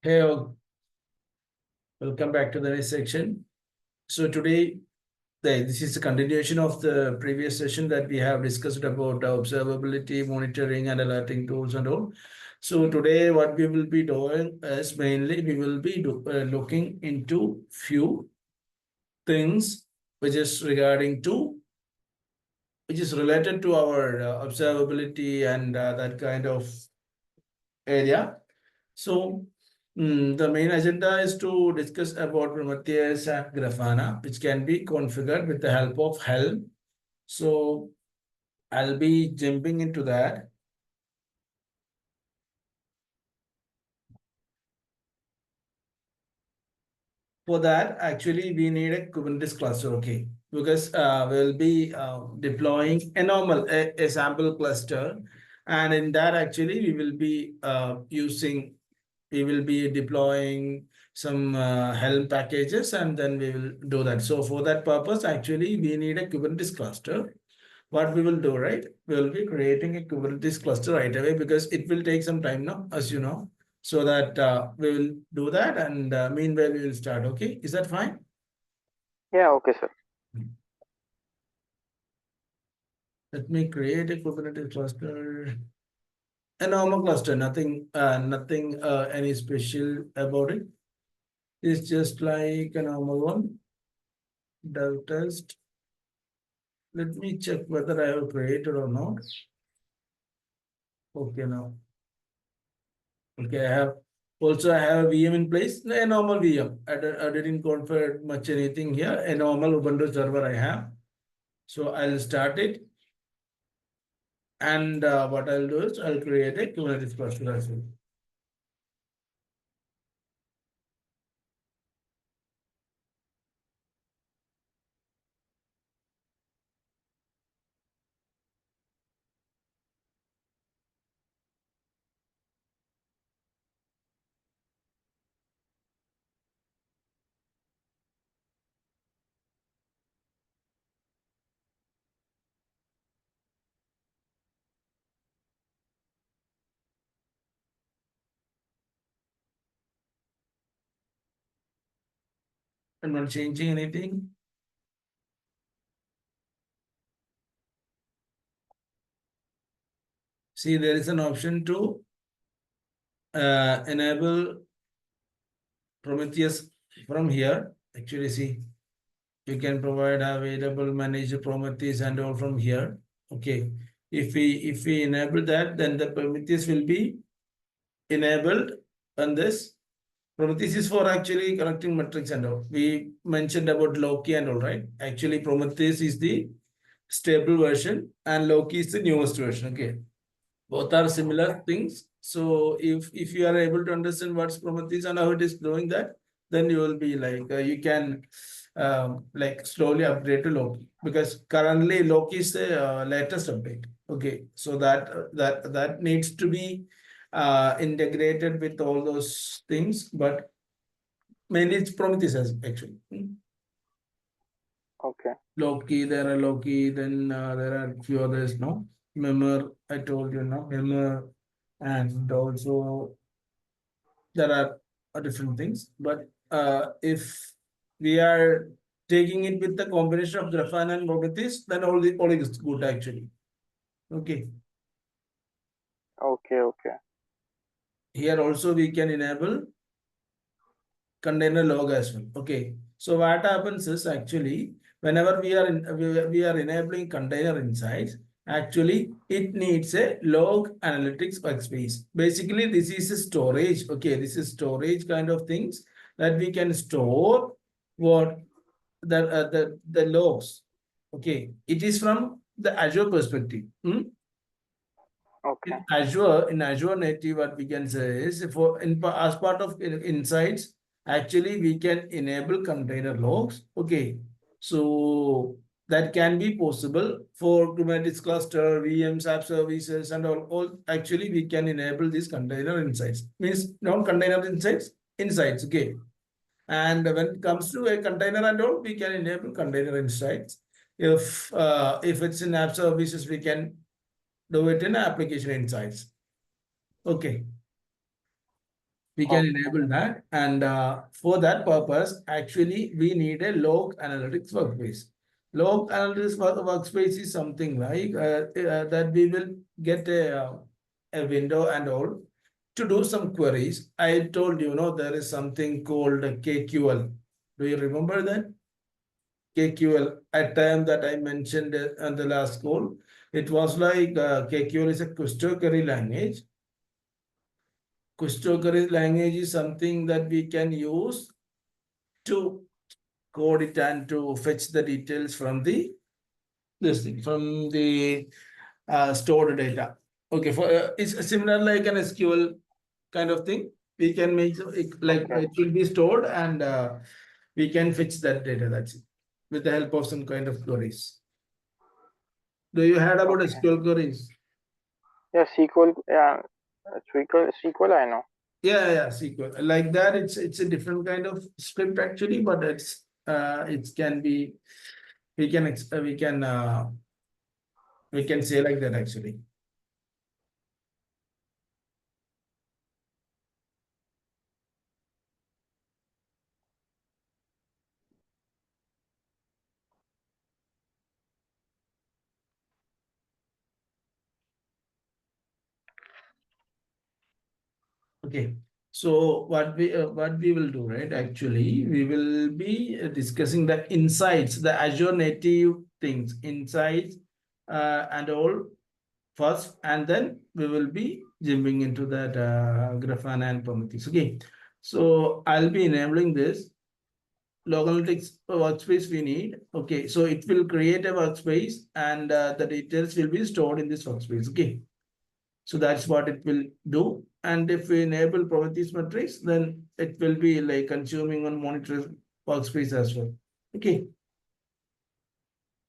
Hey, all. Welcome back to the next section. So today, this is a continuation of the previous session that we have discussed about observability, monitoring, and alerting tools and all. So today, what we will be doing is mainly we will be looking into few things which is related to our observability and that kind of area. So the main agenda is to discuss about Prometheus and Grafana, which can be configured with the help of Helm. So I'll be jumping into that. For that, actually, we need a Kubernetes cluster, okay? Because we'll be deploying a sample cluster. And in that, actually, we will be deploying some Helm packages, and then we will do that. So for that purpose, actually, we need a Kubernetes cluster. What we will do, right? We will be creating a Kubernetes cluster right away because it will take some time now, as you know. So that we will do that, and meanwhile we will start. Okay, is that fine? Yeah, okay, sir. Let me create a Kubernetes cluster. A normal cluster, nothing any special about it. It's just like a normal one. Dev test. Let me check whether I have created or not. Okay, now. Okay, I have a VM in place, a normal VM. I didn't configure much anything here. A normal Ubuntu server I have. So I'll start it. And what I'll do is I'll create a Kubernetes cluster as well. I'm not changing anything. See, there is an option to enable Prometheus from here. Actually, see, you can provide available manage Prometheus and all from here. Okay. If we enable that, then the Prometheus will be enabled on this. Prometheus is for actually connecting metrics and all. We mentioned about Loki and all, right? Actually, Prometheus is the stable version and Loki is the newest version. Okay. Both are similar things. So if you are able to understand what's Prometheus and how it is doing that, then you will be like you can like slowly upgrade to Loki, because currently Loki is the latest update. Okay, so that needs to be integrated with all those things, but mainly it's Prometheus actually. Okay. Loki, there are Loki, then there are few others, no? Memor, I told you, no? Memor, and also there are different things. But if we are taking it with the combination of Grafana and Prometheus, then all is good actually. Okay. Okay. Here also we can enable container log as well. Okay. So what happens is actually whenever we are enabling container insights, actually it needs a log analytics workspace. Basically, this is a storage. Okay, this is storage kind of things that we can store what the logs. Okay, it is from the Azure perspective. Okay. In Azure native, what we can say is as part of insights, actually we can enable container logs. Okay, so that can be possible for Kubernetes cluster, VMs, app services, and all. Actually, we can enable these container insights. Means non-container insights. Okay, and when it comes to a container and all, we can enable container insights. If it's in app services, we can do it in application insights. Okay. We can Okay. enable that. And for that purpose, actually, we need a log analytics workspace. Log analytics workspace is something like that we will get a window and all to do some queries. I told you, there is something called KQL. Do you remember that? KQL, a term that I mentioned on the last call. It was like KQL is a question query language. Question query language is something that we can use to code it and to fetch the details from the this thing from the stored data. Okay, for it's similar like an SQL kind of thing. We can make it like Okay. it will be stored and we can fetch that data. That's it with the help of some kind of queries. Do you heard about Okay. SQL queries? Yeah, SQL. Yeah, SQL. I know. Yeah, SQL. Like that, it's a different kind of script actually, but it can be we can we can say like that actually. Okay. So what we will do, right? Actually, we will be discussing the insights, the Azure native things, insights, and all first, and then we will be jumping into that Grafana and Prometheus. Okay. So I'll be enabling this log analytics workspace we need. Okay. So it will create a workspace and the details will be stored in this workspace. Okay. So that's what it will do. And if we enable Prometheus metrics, then it will be like consuming on monitor workspace as well. Okay.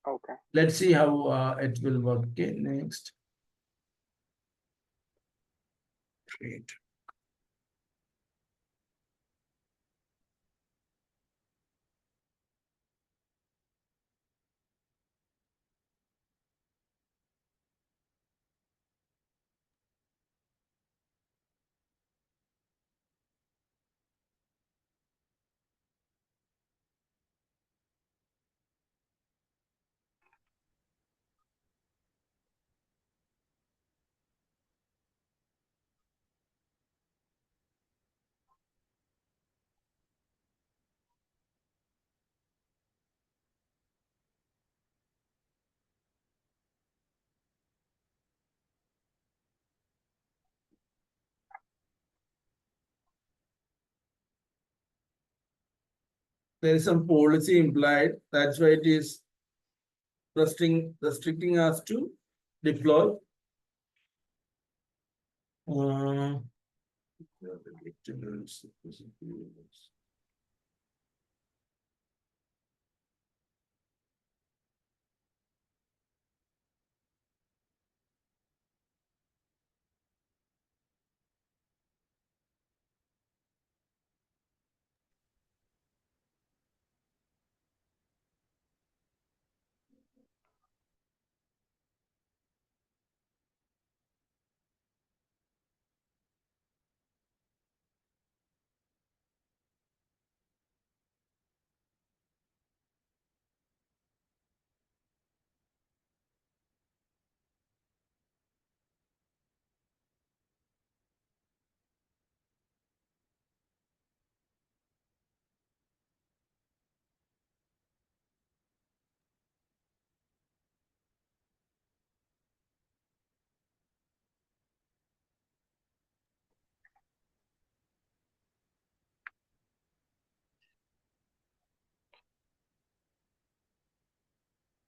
Okay. Let's see how it will work. Okay. Next. Great. There is some policy implied. That's why it is restricting us to deploy. Uh,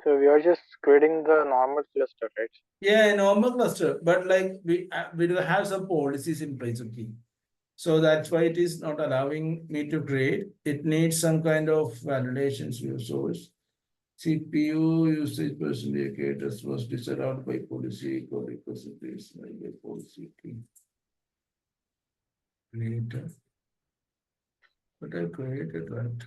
So we are just creating the normal cluster, right? yeah, a normal cluster, but like we do have some policies in place. Okay. So that's why it is not allowing me to create. It needs some kind of validations source. CPU usage percentage indicators was disallowed by policy code percentage by policy creator. But I created right.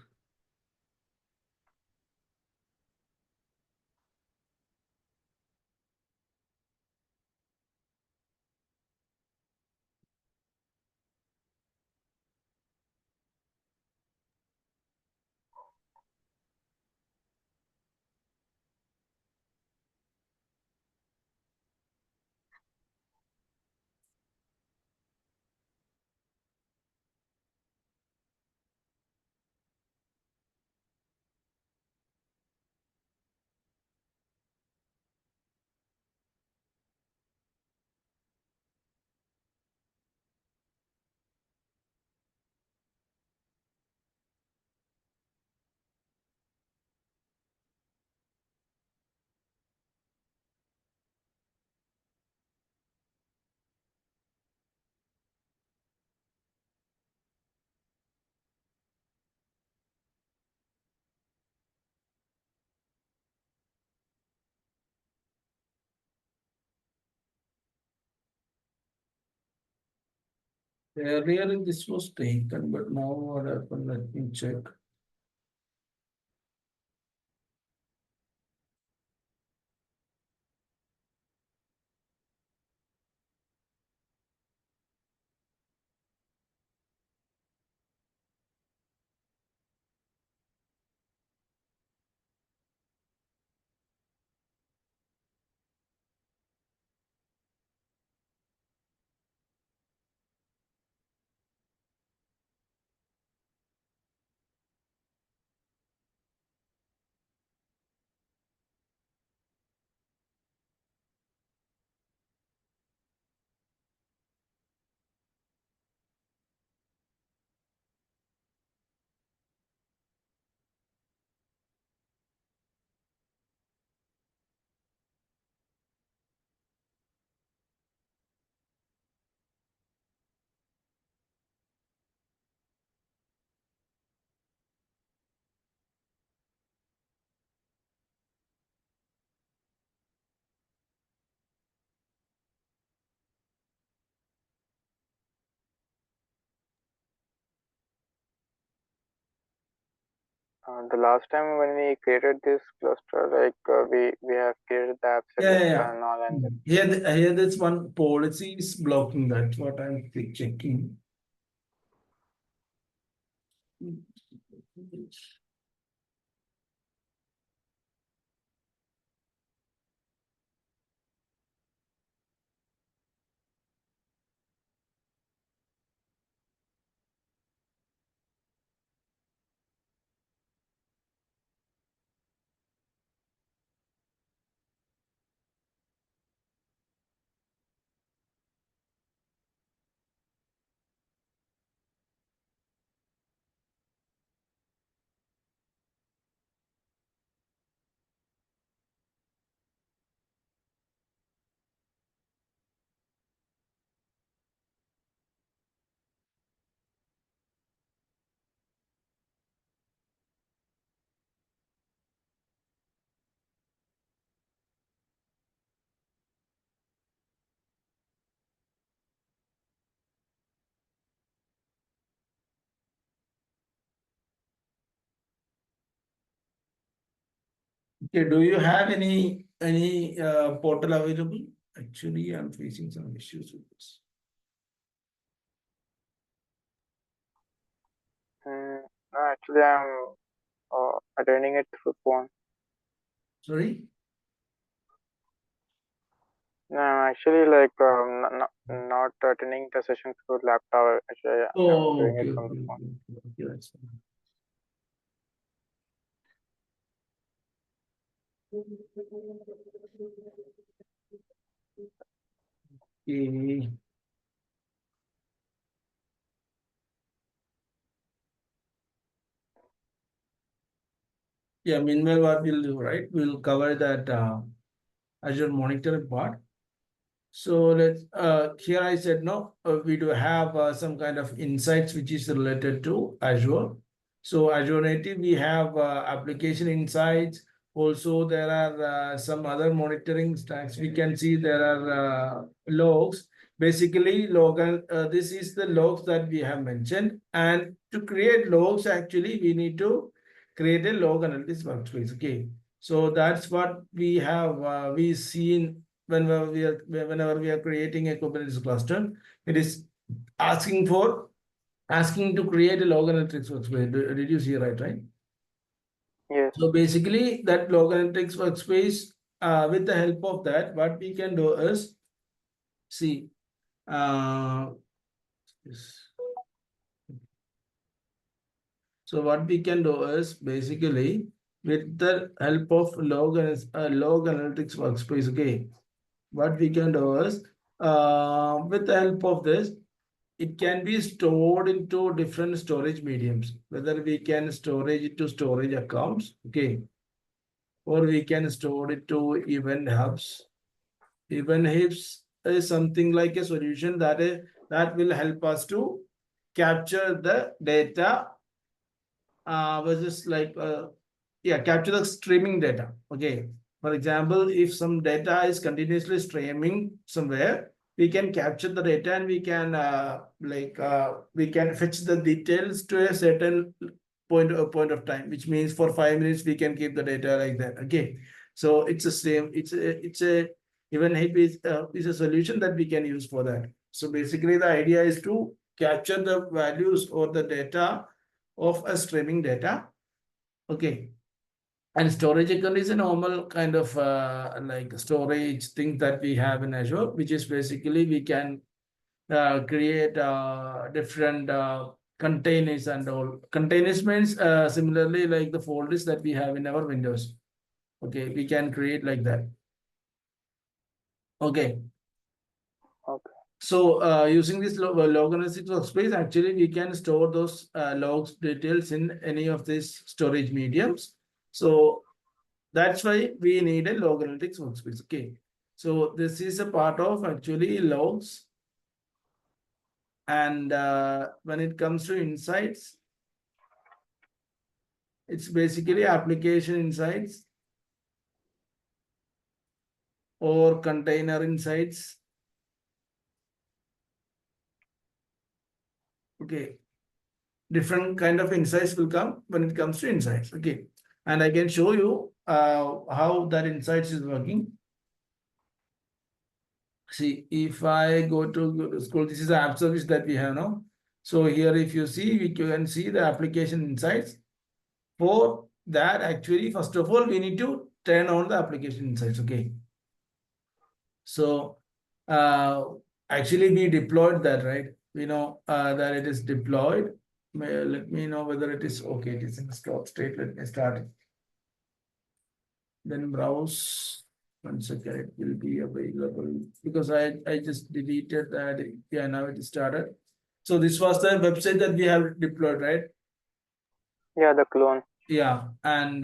Earlier this was taken, but now what happened? Let me check. The last time when we created this cluster, like we have created the Yeah, absolute yeah, yeah. and all, and Here, here, this one policy is blocking that. What I'm checking. Okay, do you have any portal available? Actually, I'm facing some issues with this. no, actually I'm attending it through phone. Sorry? No, I'm actually like not attending the session through laptop. Actually, I'm Oh, doing it okay, from the okay, phone. okay, okay, that's fine. Okay. Yeah, meanwhile, what we'll do, right? We'll cover that Azure monitoring part. So let's here I said no, we do have some kind of insights which is related to Azure. So Azure Native, we have application insights. Also, there are some other monitoring stacks. We can see there are logs. Basically, this is the logs that we have mentioned. And to create logs, actually, we need to create a log analytics workspace. Okay. So that's what we have we seen whenever we are creating a Kubernetes cluster. It is asking to create a log analytics workspace. Did you see right? Yes, So basically, that log analytics workspace, with the help of that, what we can do is see. Uh, yes. So what we can do is basically with the help of log analytics workspace. Okay, what we can do is with the help of this, it can be stored into different storage mediums, whether we can storage it to storage accounts, okay, or we can store it to event hubs. Event hubs is something like a solution that will help us to capture the data versus like yeah, capture the streaming data. Okay, for example, if some data is continuously streaming somewhere, we can capture the data and we can we can fetch the details to a certain point of time, which means for 5 minutes we can keep the data like that. Okay, so it's the same. It's a even heap is a solution that we can use for that. So basically, the idea is to capture the values or the data of a streaming data. Okay, and storage account is a normal kind of like storage thing that we have in Azure, which is basically we can create different containers and all. Containers means similarly like the folders that we have in our Windows. Okay, we can create like that. Okay. Okay. So using this log analytic workspace, actually we can store those logs details in any of these storage mediums. So that's why we need a log analytics workspace. Okay. So this is a part of actually logs. And when it comes to insights, it's basically application insights or container insights. Okay. Different kind of insights will come when it comes to insights. Okay. And I can show you how that insights is working. See, if I go to school, this is the app service that we have now. So here, if you see, we can see the application insights. For that, actually, first of all, we need to turn on the application insights. Okay. So actually, we deployed that, right? We know that it is deployed. Let me know whether it is okay. It is in stop state. Let me start it. Then browse. 1 second, it will be available because I just deleted that. Yeah, now it started. So this was the website that we have deployed, right? Yeah, the clone. Yeah, and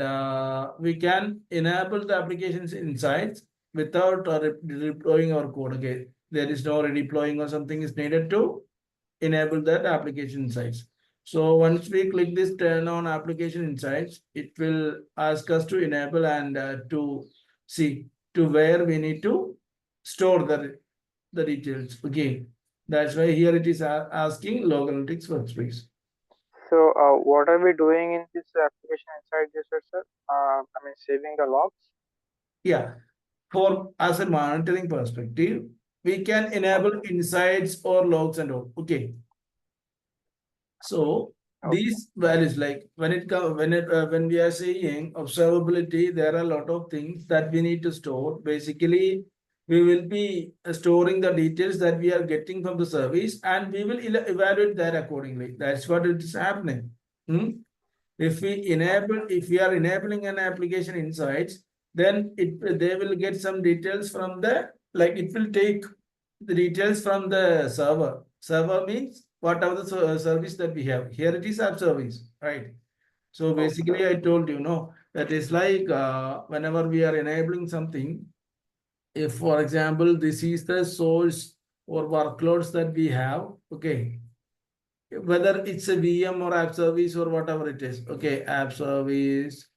we can enable the applications insights without redeploying our code. Okay, there is no redeploying or something is needed to enable that application insights. So once we click this turn on application insights, it will ask us to enable and to see to where we need to store the details. Okay, that's why here it is asking log analytics workspace. So what are we doing in this application inside this, sir? I mean, saving the logs. Yeah, for as a monitoring perspective, we can enable insights or logs and all. Okay. So these values, like when it comes when we are saying observability, there are a lot of things that we need to store. Basically, we will be storing the details that we are getting from the service, and we will evaluate that accordingly. That's what it is happening. If we are enabling an application insights, then they will get some details from the it will take the details from the server. Server means whatever the service that we have. Here it is app service, right? So basically, I told you, no, that is like whenever we are enabling something, if for example, this is the source or workloads that we have, okay, whether it's a VM or app service or whatever it is, okay, app service,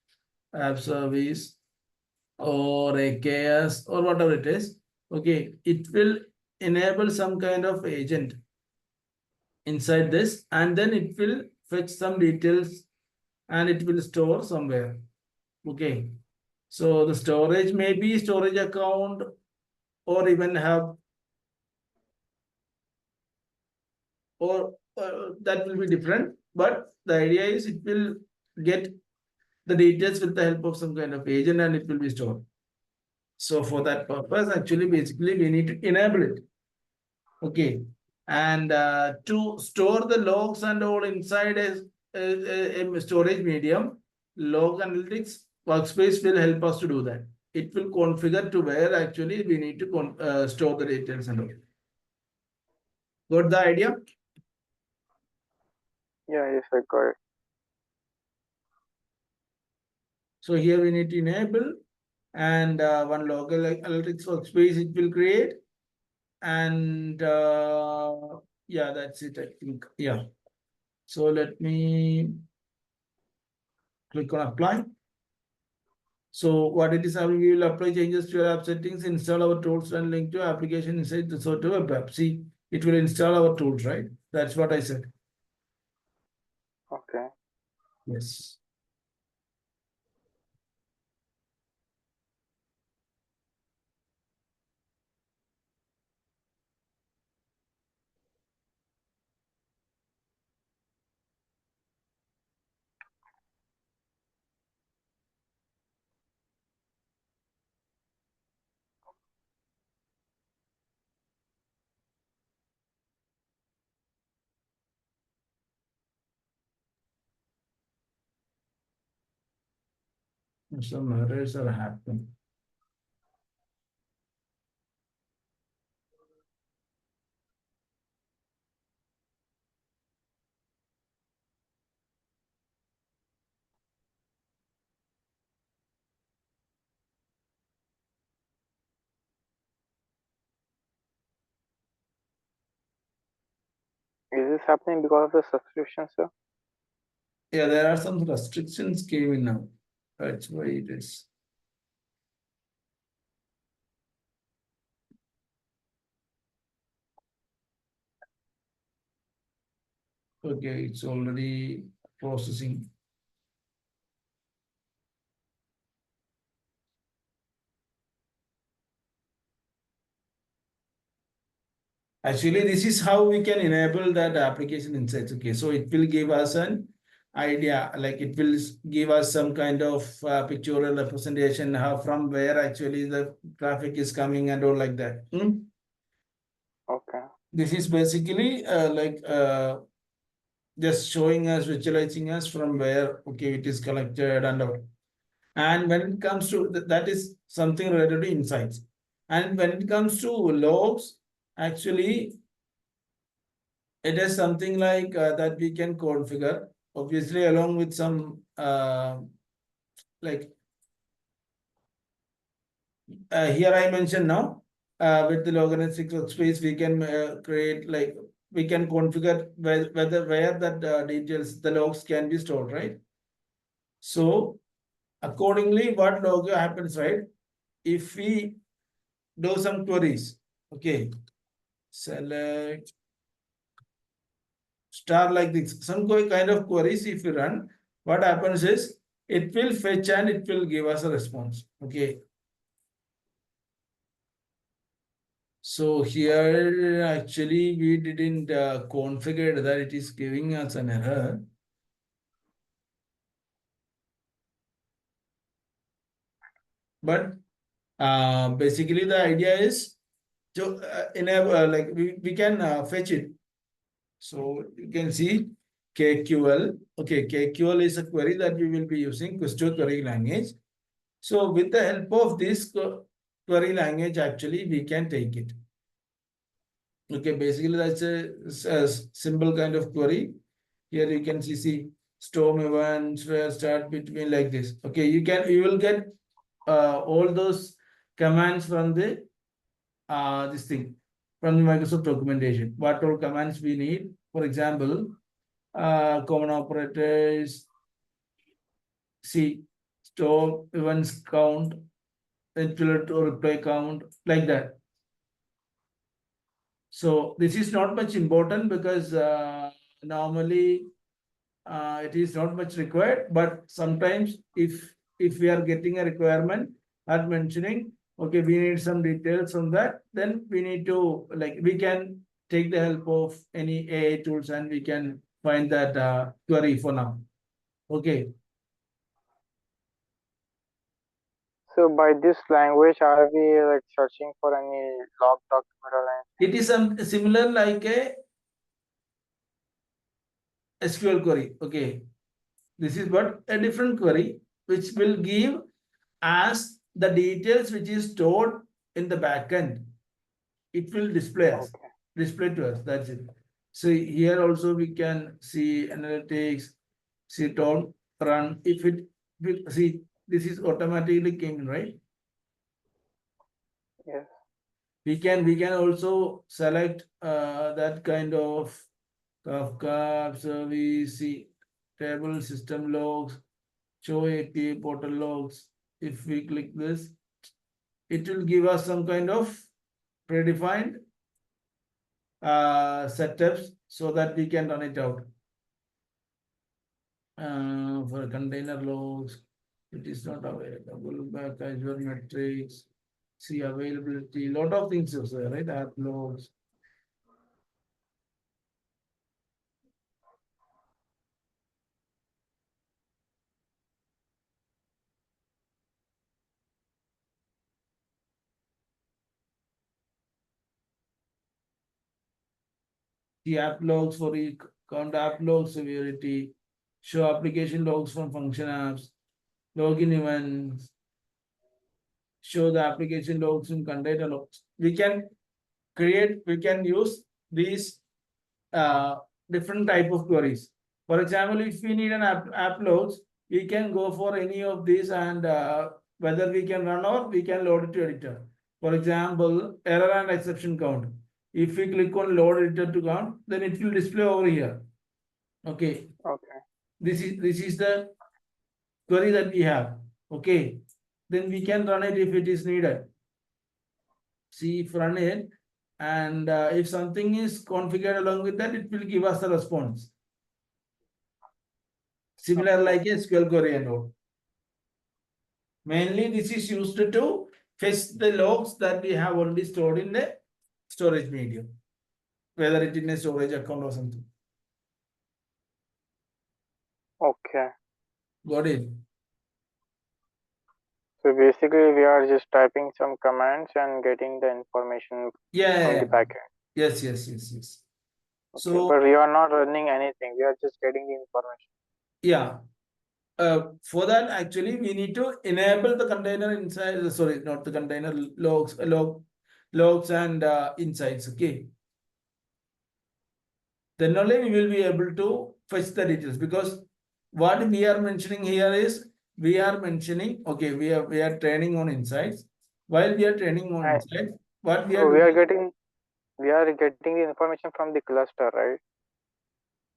or a KS or whatever it is, okay, it will enable some kind of agent inside this, and then it will fetch some details and it will store somewhere. Okay, so the storage may be storage account or even have, or that will be different, but the idea is it will get the details with the help of some kind of agent and it will be stored. So for that purpose, actually, basically, we need to enable it. Okay. And to store the logs and all inside a storage medium, log analytics workspace will help us to do that. It will configure to where actually we need to store the details and all. Got the idea? Yeah, yes, I got it. So here we need to enable, and one log analytics workspace it will create. And yeah, that's it, I think. Yeah. So let me click on apply. So what it is happening, we will apply changes to your app settings, install our tools and link to application inside the sort of web app. See, it will install our tools, right? That's what I said. Okay. Yes. Some errors are happening. Is this happening because of the subscription, sir? Yeah, there are some restrictions came in now. That's why it is. Okay, it's already processing. Actually, this is how we can enable that application insights. Okay, so it will give us an idea, like it will give us some kind of pictorial representation how from where actually the traffic is coming and all like that. Okay. This is basically just showing us, visualizing us from where okay it is collected and all. And when it comes to that is something related to insights. And when it comes to logs, actually it is something like that we can configure, obviously along with some like here I mentioned now with the Log Analytic Workspace, we can create like we can configure where that details the logs can be stored, right? So accordingly, what log happens, right? If we do some queries, okay, select star like this, some kind of queries if you run, what happens is it will fetch and it will give us a response. Okay. So here actually we didn't configure that it is giving us an error. But basically the idea is to enable like we can fetch it. So you can see KQL. Okay, KQL is a query that we will be using, question query language. So with the help of this query language, actually, we can take it. Okay, basically that's a simple kind of query. Here you can see storm events where start between like this. Okay, you will get all those commands from the this thing from the Microsoft documentation. What all commands we need? For example, common operators, see storm events count, then to reply count, like that. So this is not much important because normally it is not much required, but sometimes if we are getting a requirement at mentioning, okay, we need some details on that, then we need to like we can take the help of any AI tools and we can find that query for now. Okay. So by this language, are we like searching for any log document or anything? It is similar like a SQL query. Okay. This is but a different query which will give as the details which is stored in the backend. It will display us, Okay. display to us. That's it. So here also we can see analytics, see don't run. If it will see this is automatically came in, right? Yes. We can also select that kind of Kafka service, see table system logs, show API portal logs. if we click this, it will give us some kind of predefined setups so that we can run it out. For container logs, it is not available. Back Azure metrics, see availability, lot of things is there, right? App logs. The app logs for count app log severity, show application logs from function apps, login events, show the application logs in container logs. We can use these different type of queries. For example, if we need an app loads, we can go for any of these and whether we can run or we can load it to editor. For example, error and exception count. If we click on load editor to count, then it will display over here. Okay. Okay. This is the query that we have. Okay. Then we can run it if it is needed. See if run it, and if something is configured along with that, it will give us the response. Similar like a SQL query and all. Mainly this is used to fetch the logs that we have already stored in the storage medium, whether it in a storage account or something. Okay. Got it? So basically, we are just typing some commands and getting the information from the backend. Yes. Okay, So, but we are not running anything. We are just getting the information. yeah. For that, actually, we need to enable the container inside. Sorry, not the container logs and insights. Okay. Then only we will be able to fetch the details, because what we are mentioning here is we are mentioning, okay, we are training on insights. While we are training on insights, what we are doing, we are getting the information from the cluster, right?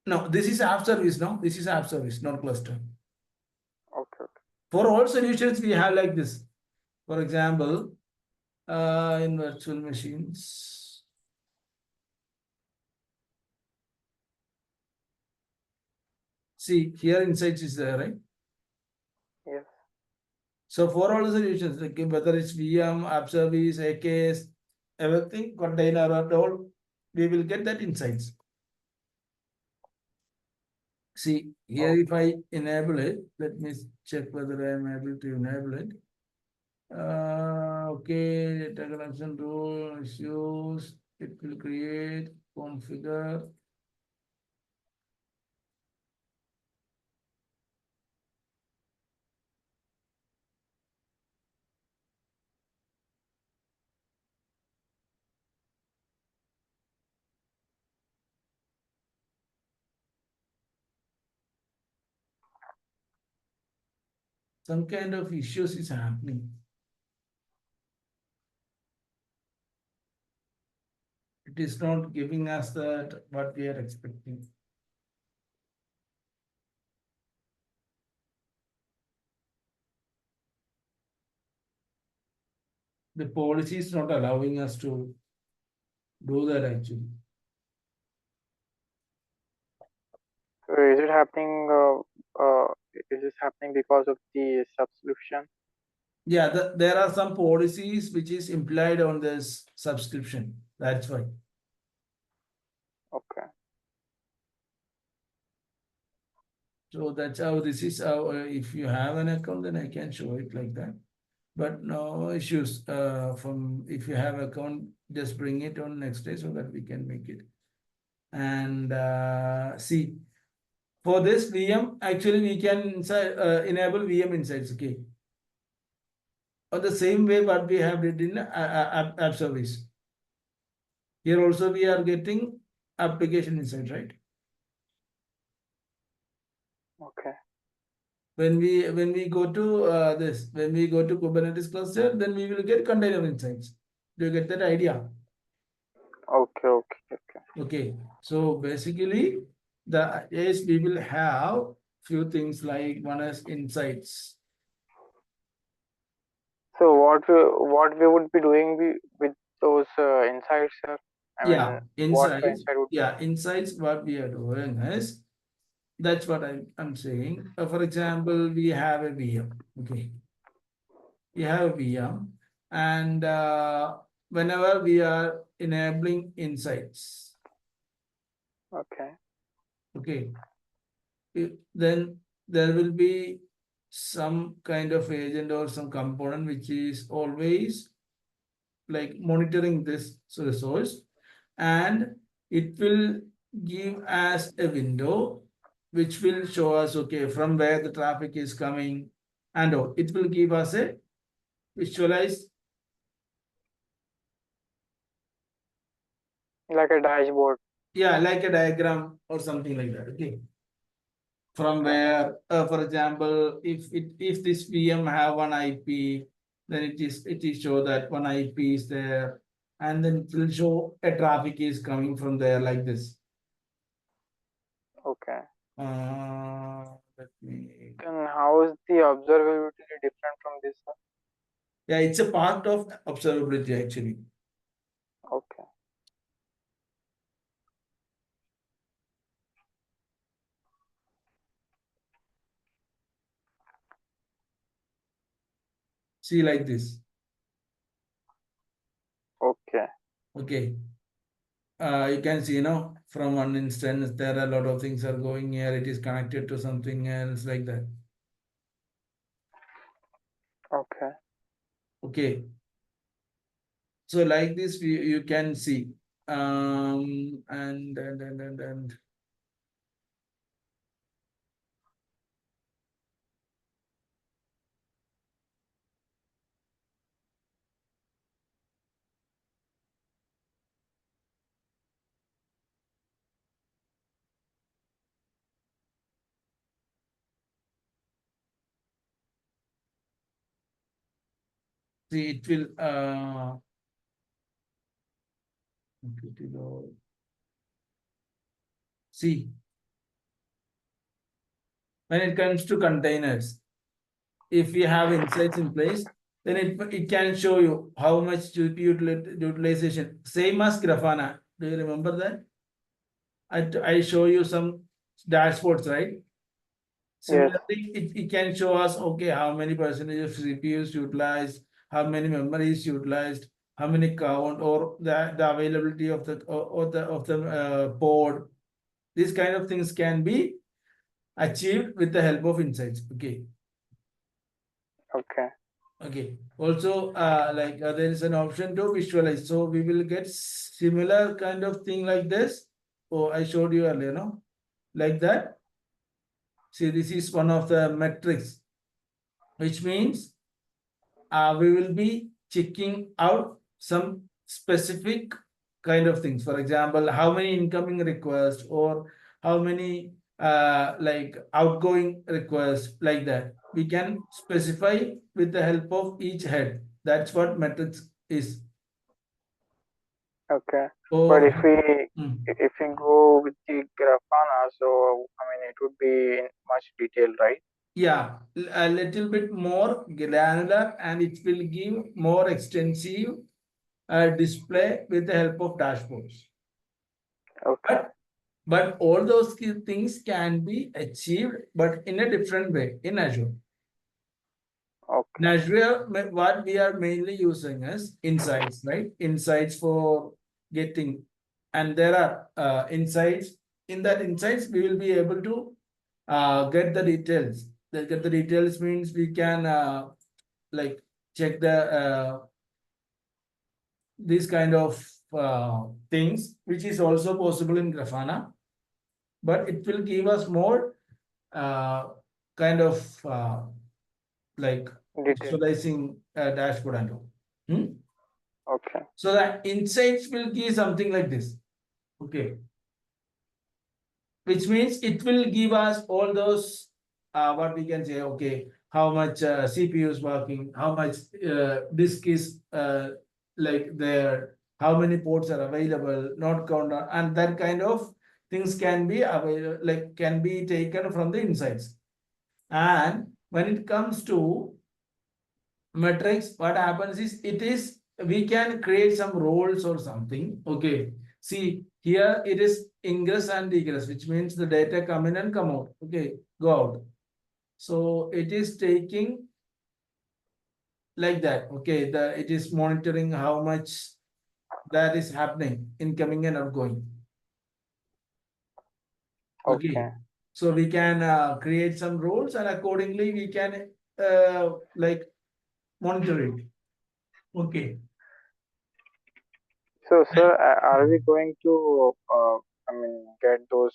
no, this is app service. No, this is app service, not cluster. Okay. For all solutions, we have like this. For example, in virtual machines, see here insights is there, right? Yes. So for all the solutions, like whether it's VM, app service, AKS, everything, container and all, we will get that insights. See here, if I enable it, let me check whether I am able to enable it. Okay, data connection rule issues. It will create, configure. Some kind of issues is happening. It is not giving us that what we are expecting. The policy is not allowing us to do that actually. So is it happening? Is this happening because of the subscription? Yeah, there are some policies which is implied on this subscription. That's why. Okay. So that's how this is. How, if you have an account, then I can show it like that. But no issues. From if you have account, just bring it on next day so that we can make it. And see, for this VM, actually we can enable VM insights. Okay. Or the same way what we have did in app service. Here also we are getting application insight, right? Okay. When we go to when we go to Kubernetes cluster, then we will get container insights. Do you get that idea? Okay. So basically, we will have few things like one is insights. So what we would be doing with those insights, sir? I mean, what the Insights. insight would Yeah, insights. What we are doing is that's what I'm saying. For example, we have a VM. Okay, we have a VM, and whenever we are enabling insights, okay. okay, then there will be some kind of agent or some component which is always like monitoring this resource, and it will give us a window which will show us, okay, from where the traffic is coming, and all. It will give us a visualized, Like a dashboard. yeah, like a diagram or something like that. Okay, from Okay. where, for example, if this VM have one IP, then it is show that one IP is there, and then it will show a traffic is coming from there like this. Okay. Let me. Then how is the observability different from this, sir? Yeah, it's a part of observability actually. Okay. See like this. Okay. Okay. You can see, from one instance, there are a lot of things are going here. It is connected to something else like that. Okay. Okay. So like this, you can see. And see, it will see, when it comes to containers, if we have insights in place, then it can show you how much utilization. Same as Grafana. Do you remember that? I show you some dashboards, right? Yes. Similarly, it can show us, okay, how many percentage of CPUs utilized, how many memories utilized, how many count, or the availability of the port. These kind of things can be achieved with the help of insights. Okay. Okay. Okay. Also, there is an option to visualize. So we will get similar kind of thing like this. Oh, I showed you earlier, no? Like that. See, this is one of the metrics, which means we will be checking out some specific kind of things. For example, how many incoming requests or how many like outgoing requests, like that. We can specify with the help of each head. That's what metrics is. Okay. But Oh, if we go with the Grafana, so I mean it would be in much detail, right? yeah, a little bit more granular, and it will give more extensive display with the help of dashboards. Okay. But all those things can be achieved, but in a different way in Azure. In Okay. Azure, what we are mainly using is insights, right? Insights for getting, and there are insights. In that insights, we will be able to get the details. Get the details means we can like check the these kind of things, which is also possible in Grafana, but it will give us more uh, kind of like Detail. visualizing dashboard and all. Hmm? Okay. So the insights will give something like this. Okay. Which means it will give us all those what we can say, okay, how much CPU is working, how much disk is like there, how many ports are available, not counter, and that kind of things can be available, like can be taken from the insights. And when it comes to metrics, what happens is we can create some roles or something. Okay. See, here it is ingress and egress, which means the data come in and come out. Okay, go out. So it is taking like that. Okay, it is monitoring how much that is happening, incoming and outgoing. Okay. So we can create some rules and accordingly we can like monitor it. Okay. So, sir, are we going to, I mean, get those,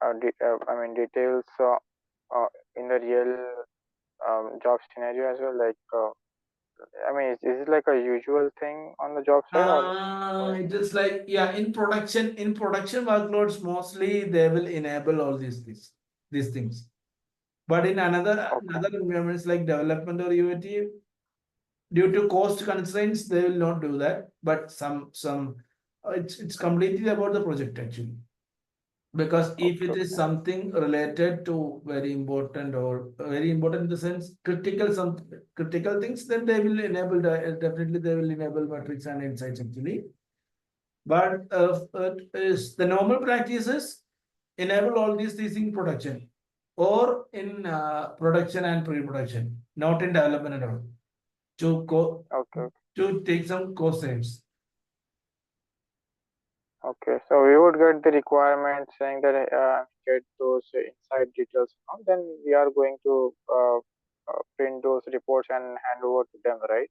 I mean, details in the real job scenario as well? Like, I mean, is it like a usual thing on the job site, or It is like, yeah, in production workloads, mostly they will enable all these things. But in another environments like development or UAT, due to cost constraints, they will not do that. But it's completely about the project actually. Because if it is something related to very important or very important in the sense critical things, then they will enable definitely they will enable metrics and insights actually. But is the normal practices enable all these things in production or in production and pre-production, not in development at all. To take some cost saves. Okay, so we would get the requirement saying that get those inside details. Then we are going to print those reports and hand over to them, right?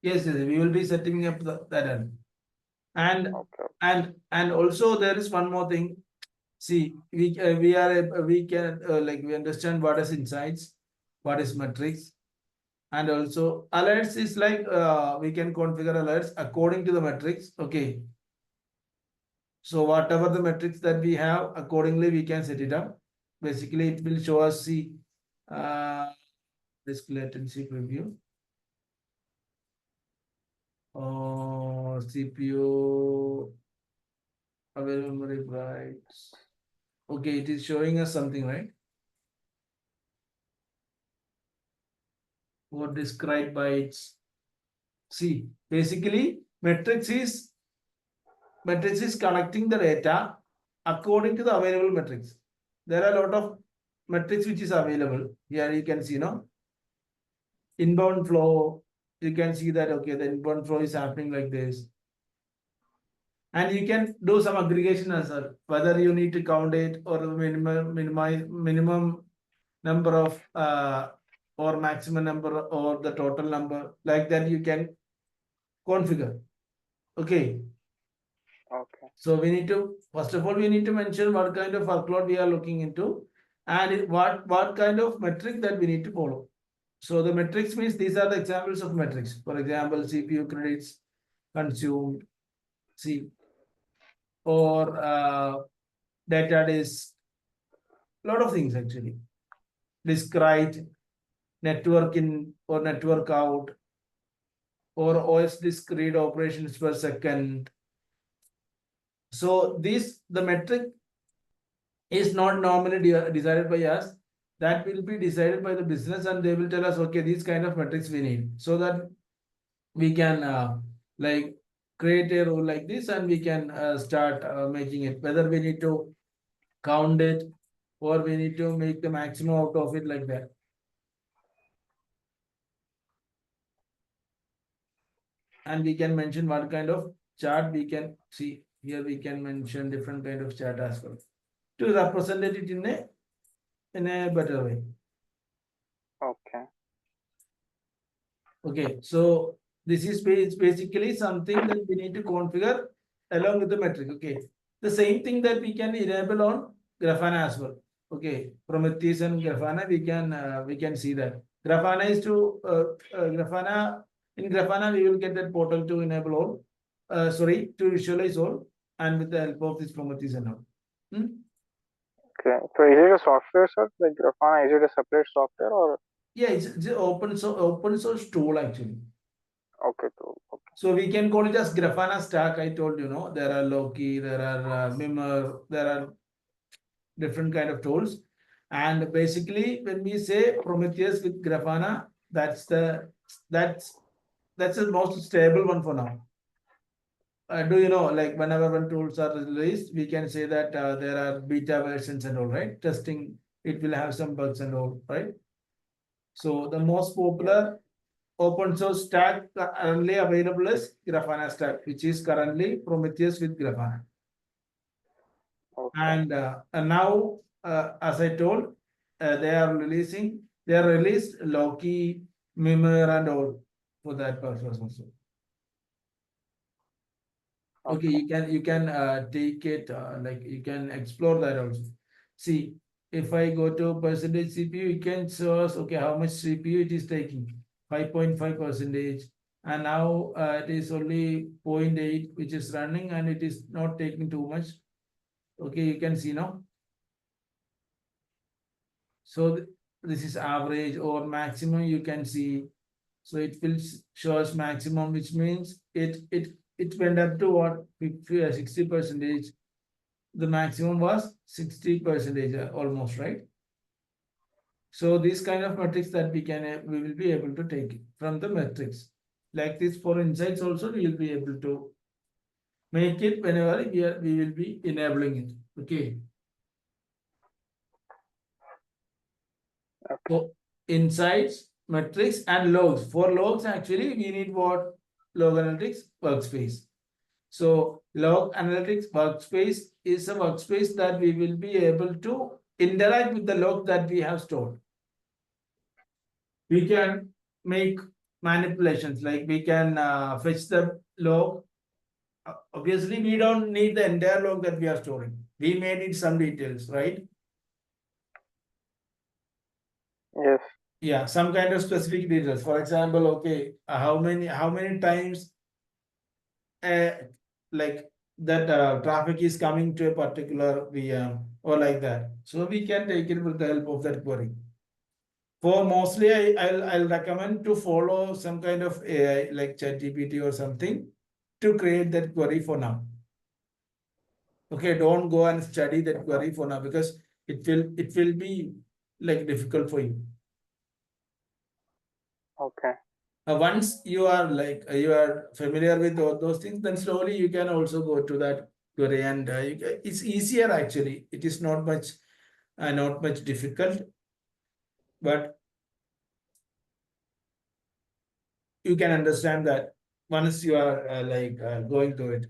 Yes, we will be setting up that end. And also there is one more thing. See, we can like we understand what is insights, what is metrics, and also alerts is like we can configure alerts according to the metrics. Okay. So whatever the metrics that we have, accordingly we can set it up. Basically, it will show us disk latency preview or CPU available memory bytes. Okay, it is showing us something, right? What described bytes. See, basically, metrics is connecting the data according to the available metrics. There are a lot of metrics which is available. Here you can see, no? Inbound flow, you can see that, okay, the inbound flow is happening like this. And you can do some aggregation as well, whether you need to count it or minimum number of or maximum number or the total number, like that you can configure. Okay. So we need to, first of all, we need to mention what kind of workload we are looking into and what kind of metric that we need to follow. So the metrics means these are the examples of metrics. For example, CPU credits consumed, see, or data disk, lot of things actually. Disk write, network in or network out, or OS disk read operations per second. So the metric is not normally decided by us. That will be decided by the business and they will tell us, okay, these kind of metrics we need, so that we can like create a rule like this and we can start making it, whether we need to count it or we need to make the maximum out of it, like that. And we can mention what kind of chart we can see. Here we can mention different kind of chart as well to represent it in a better way. Okay, so this is basically something that we need to configure along with the metric. Okay, the same thing that we can enable on Grafana as well. Okay, Prometheus and Grafana, we can see that Grafana is to Grafana. In Grafana, we will get that portal to enable all. To visualize all, and with the help of this Prometheus and all. Okay, so is it a software, sir? Like Grafana, is it a separate software or? Yeah, it's open source tool actually. Okay, tool. Okay. So we can call it as Grafana stack. I told you, no, there are Loki, there are Mimir, there are different kind of tools. And basically, when we say Prometheus with Grafana, That's the most stable one for now. Do you know, like whenever when tools are released, we can say that there are beta versions and all, right? Testing, it will have some bugs and all, right? So the most popular open source stack currently available is Grafana stack, which is currently Prometheus with Grafana. Okay. And now, as I told, they released Loki, Mimir, and all for that purpose also. Okay, you can take it like you can explore that also. See, if I go to percentage CPU, you can show us okay how much CPU it is taking, 5.5%, and now it is only 0.8 which is running and it is not taking too much. Okay, you can see now. So this is average or maximum, you can see. So it will show us maximum, which means it went up to what 60%. The maximum was 60% almost, right? So these kind of metrics that we will be able to take from the metrics. Like this for insights also, we will be able to make it whenever we will be enabling it. Okay. So insights, metrics, and logs. For logs, actually, we need what? Log Analytics Workspace. So Log Analytics Workspace is a workspace that we will be able to interact with the log that we have stored. We can make manipulations, like we can fetch the log. Obviously, we don't need the entire log that we are storing. We may need some details, right? Yes. Yeah, some kind of specific details. For example, okay, how many times like that traffic is coming to a particular VM or like that. So we can take it with the help of that query. For mostly, I'll recommend to follow some kind of AI like ChatGPT or something to create that query for now. Okay, don't go and study that query for now because it will be like difficult for you. Okay. Once you are like you are familiar with all those things, then slowly you can also go to that query, and it's easier actually. It is not much difficult, but you can understand that once you are going through it.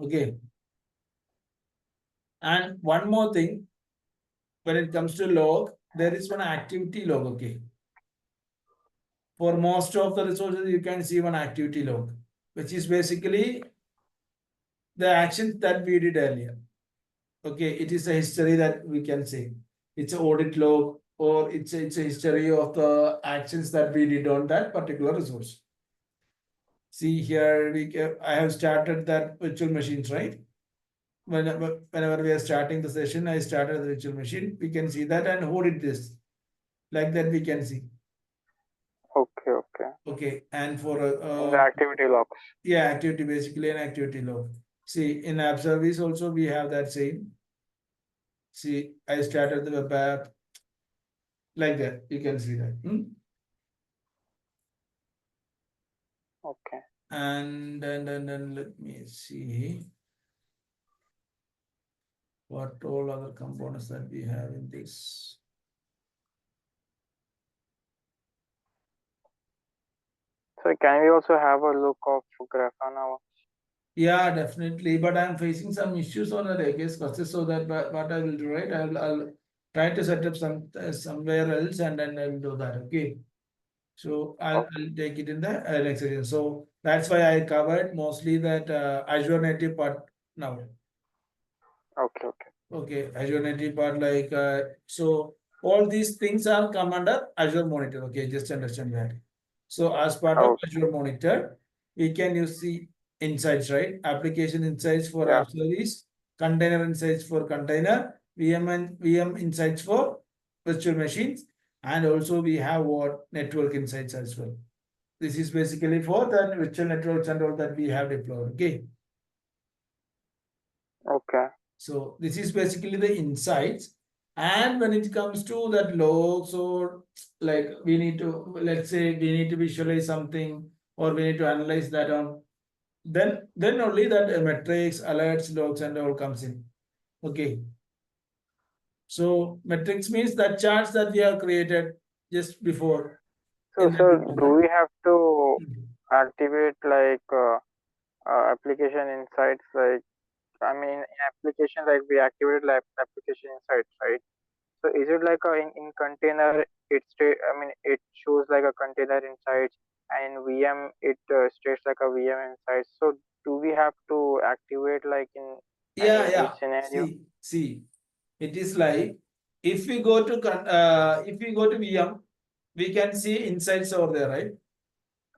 Okay. And one more thing, when it comes to log, there is one activity log. Okay. For most of the resources, you can see one activity log, which is basically the actions that we did earlier. Okay, it is a history that we can say. It's an audit log, or it's a history of the actions that we did on that particular resource. See here, I have started that virtual machines, right? Whenever we are starting the session, I started the virtual machine. We can see that, and who did this? Like that, we can see. Okay. Okay, and for the activity logs. Yeah, activity, basically an activity log. See, in app service also we have that same. See, I started the web app like that. You can see that. Okay. And then let me see what all other components that we have in this. So can we also have a look of Grafana? Yeah, definitely. But I'm facing some issues on the guess first, so that what I will do, right? I'll try to set up somewhere else, and then I will do that. Okay. So I'll take it in the next session. So that's why I covered mostly that Azure native part now. Okay. Okay, Azure native part, like so all these things are come under Azure Monitor. Okay, just understand that. So as part of Azure Monitor, we can use the insights, right? Application insights for app service, container insights for container, VM insights for virtual machines, and also we have what network insights as well. This is basically for the virtual networks and all that we have deployed. Okay. Okay. So this is basically the insights. And when it comes to that logs, or like we need to, let's say we need to visualize something, or we need to analyze that on, then only that metrics, alerts, logs, and all comes in. Okay. So metrics means that charts that we have created just before. So, do we have to activate like application insights? Like, I mean, in application, like we activated like application insights, right? So, is it like in container? I mean, it shows like a container insights, and in VM it states like a VM insights. So, do we have to activate like in each scenario? See, it is like if we go to VM, we can see insights over there, right?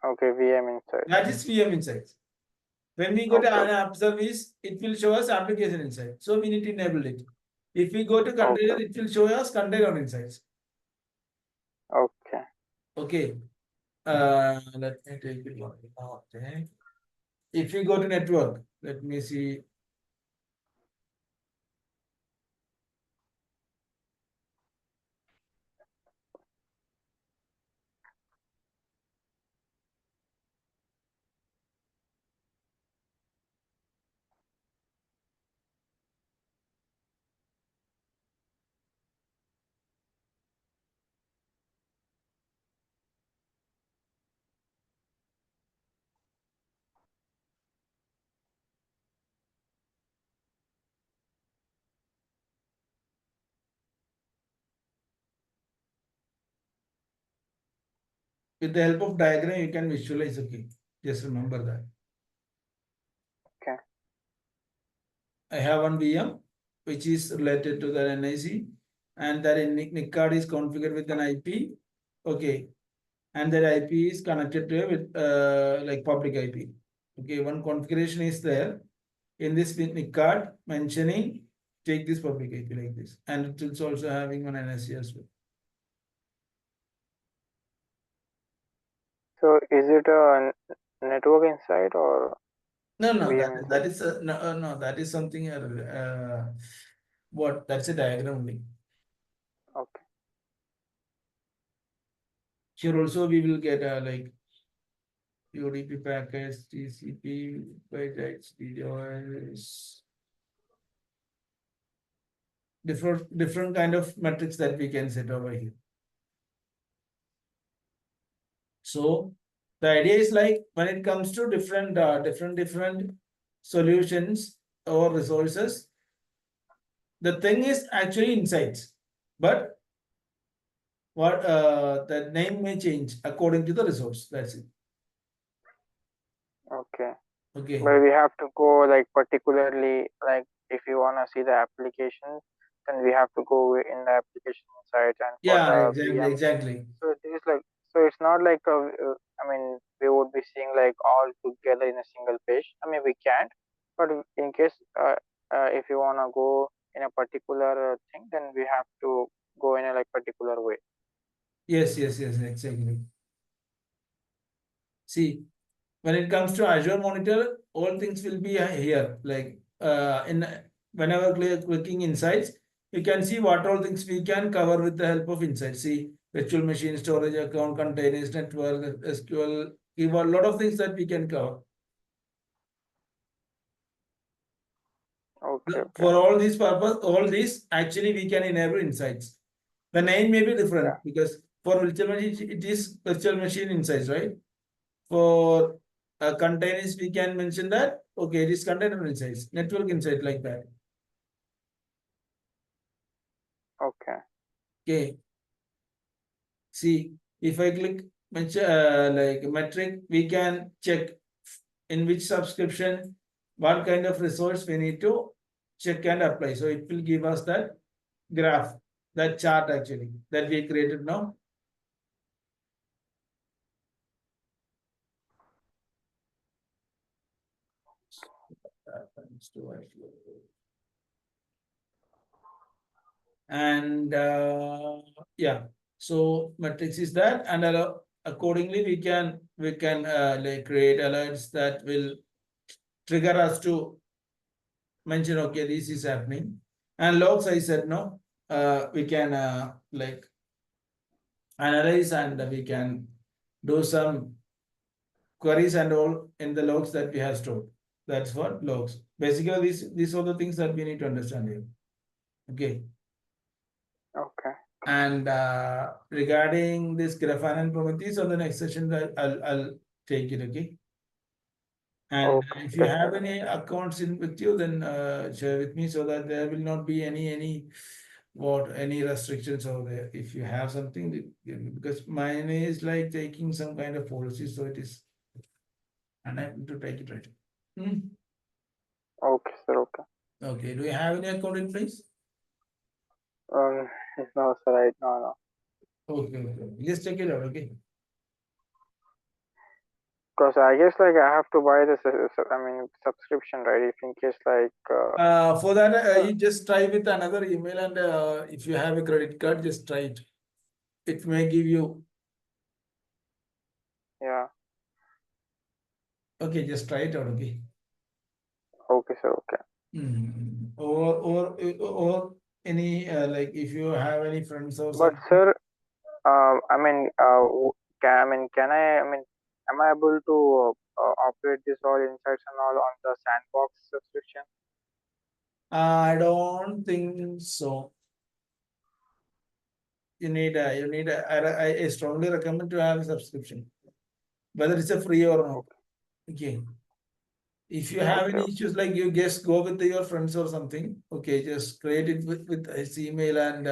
Okay, VM insights. That is VM insights. When we go to an app service, it will show us application insight. So we need to enable it. If we go to container, it will show us container insights. Okay. Okay. Let me take it one. Okay. If we go to network, let me see. With the help of diagram, you can visualize. Okay. Just remember that. Okay. I have one VM which is related to the NIC, and that NIC card is configured with an IP. Okay. And that IP is connected to with like public IP. Okay. One configuration is there in this NIC card mentioning take this public IP like this, and it is also having an NIC as well. So, is it a network insight or No, VM that is no, that is something. What? That's a diagram only. Okay. Here also we will get like UDP package, TCP, bytes, DDoS, different kind of metrics that we can set over here. So the idea is like when it comes to different solutions or resources, the thing is actually insights, but what the name may change according to the resource. That's it. Okay. Okay. But we have to go like particularly like if you want to see the application, then we have to go in the application site and for the VM. Exactly. So this is like, so it's not like I mean we would be seeing like all together in a single page. I mean we can't, but in case if you want to go in a particular thing, then we have to go in a like particular way. Yes, exactly. See, when it comes to Azure Monitor, all things will be here. Like whenever clicking insights, you can see what all things we can cover with the help of insights. See, virtual machine, storage account, containers, network, SQL, a lot of things that we can cover. Okay. For all these purpose, all these actually we can enable insights. The name may be different because for virtual machine it is virtual machine insights, right? For containers, we can mention that okay, it is container insights, network insight like that. Okay. Okay. See, if I click like metric, we can check in which subscription, what kind of resource we need to check and apply. So it will give us that graph, that chart actually that we created now. And yeah, so matrix is that, and accordingly we can like create alerts that will trigger us to mention okay, this is happening. And logs I said no, we can like analyze and we can do some queries and all in the logs that we have stored. That's what logs. Basically, these are the things that we need to understand here. Okay. Okay. And regarding this Grafana and Prometheus, on the next session, I'll take it. Okay. And Okay, if you have definitely. any accounts in with you, then share with me so that there will not be any restrictions over there. If you have something, because mine is like taking some kind of policy, so it is unable to take it right. Okay, sir. Okay. Okay. Do you have any account in place? Um, no, sir. Right now, no. Okay. Just check it out. Okay. Because I guess like I have to buy this. I mean, subscription, right? If in case like. For that, you just try with another email, and if you have a credit card, just try it. It may give you. Yeah. Okay, just try it out. Okay. Okay, sir. Okay. Or any like if you have any friends or But something. sir, I mean, can I? I mean, am I able to operate this all insights and all on the sandbox subscription? I don't think so. I strongly recommend to have a subscription, whether it's a free or not. Okay. If you have Okay. any issues, like you just go with your friends or something, okay, just create it with his email and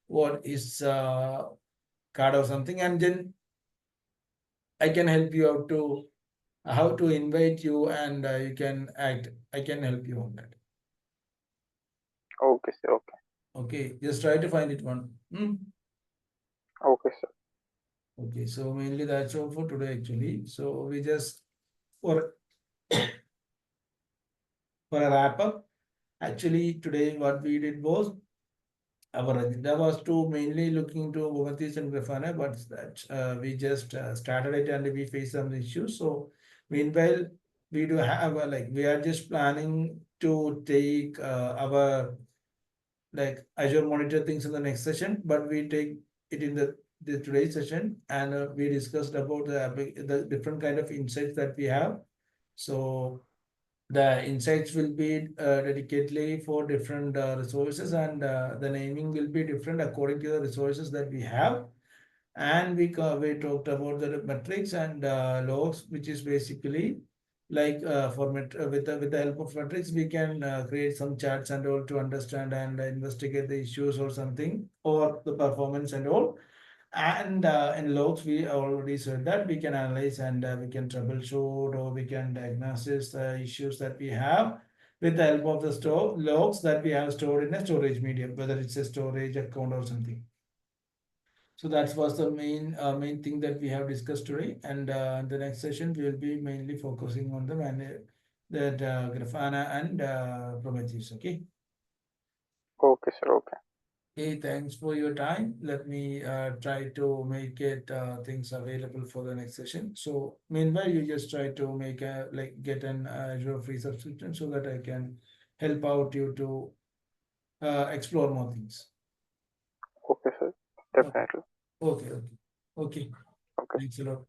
what is card or something, and then I can help you out to how to invite you and you can act. I can help you on that. Okay, sir. Okay. Okay, just try to find it one. Okay, sir. Okay, so mainly that's all for today actually. So we just for for a wrap up, actually today what we did was our agenda was to mainly looking into Kubernetes and Grafana, but that we just started it and we faced some issues. So meanwhile, we do have like we are just planning to take our like Azure monitor things in the next session, but we take it in the today's session, and we discussed about the different kind of insights that we have. So the insights will be dedicatedly for different resources, and the naming will be different according to the resources that we have. And we talked about the metrics and logs, which is basically like with the help of metrics, we can create some charts and all to understand and investigate the issues or something or the performance and all. And in logs, we already said that we can analyze and we can troubleshoot or we can diagnose the issues that we have with the help of the logs that we have stored in a storage medium, whether it's a storage account or something. So that was the main thing that we have discussed today. And the next session we will be mainly focusing on the Grafana and Prometheus. Okay. Okay, sir. Okay. Hey, thanks for your time. Let me try to make it things available for the next session. So meanwhile, you just try to make get an Azure free subscription so that I can help out you to explore more things. Okay, sir. Okay. Definitely. Okay. Okay. Thanks a lot.